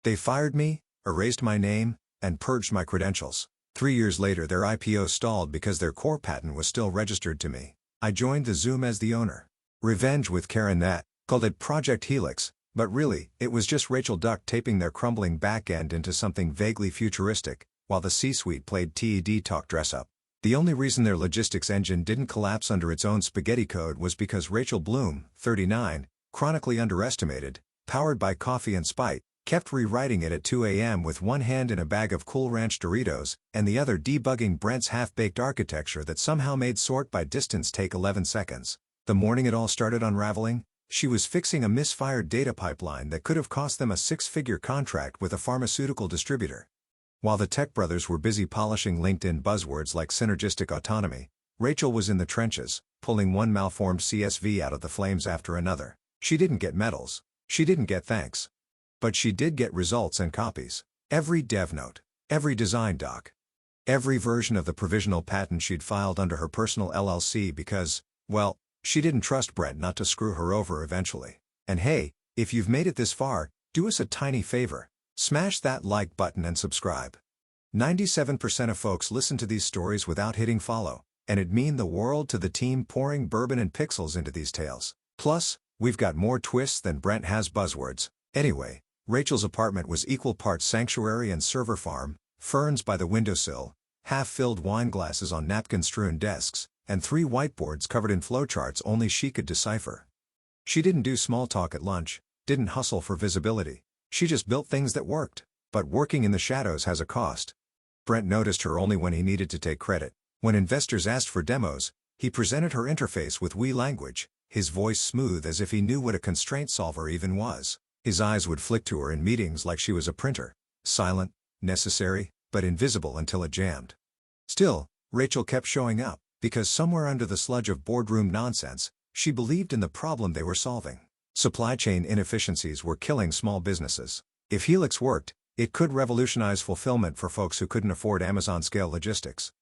They fired me, erased my name, and purged my credentials. 3 years later their IPO stalled because their core patent was still registered to me. I joined the Zoom as the owner. Revenge with Karen that, called it Project Helix, but really, it was just Rachel duct taping their crumbling back-end into something vaguely futuristic, while the C-suite played TED Talk dress-up. The only reason their logistics engine didn't collapse under its own spaghetti code was because Rachel Bloom, 39, chronically underestimated, powered by coffee and spite, kept rewriting it at 2 a.m. with one hand in a bag of Cool Ranch Doritos, and the other debugging Brent's half-baked architecture that somehow made sort by distance take 11 seconds. The morning it all started unraveling, she was fixing a misfired data pipeline that could have cost them a six-figure contract with a pharmaceutical distributor. While the tech brothers were busy polishing LinkedIn buzzwords like synergistic autonomy, Rachel was in the trenches, pulling one malformed CSV out of the flames after another. She didn't get medals. She didn't get thanks. But she did get results and copies. Every dev note, every design doc, every version of the provisional patent she'd filed under her personal LLC because, well, she didn't trust Brent not to screw her over eventually. And hey, if you've made it this far, do us a tiny favor. Smash that like button and subscribe. 97% of folks listen to these stories without hitting follow, and it'd mean the world to the team pouring bourbon and pixels into these tales. Plus, we've got more twists than Brent has buzzwords. Anyway, Rachel's apartment was equal parts sanctuary and server farm, ferns by the windowsill, half-filled wine glasses on napkin-strewn desks, and 3 whiteboards covered in flowcharts only she could decipher. She didn't do small talk at lunch, didn't hustle for visibility. She just built things that worked. But working in the shadows has a cost. Brent noticed her only when he needed to take credit. When investors asked for demos, he presented her interface with we language, his voice smooth as if he knew what a constraint solver even was. His eyes would flick to her in meetings like she was a printer. Silent, necessary, but invisible until it jammed. Still, Rachel kept showing up, because somewhere under the sludge of boardroom nonsense, she believed in the problem they were solving. Supply chain inefficiencies were killing small businesses. If Helix worked, it could revolutionize fulfillment for folks who couldn't afford Amazon-scale logistics.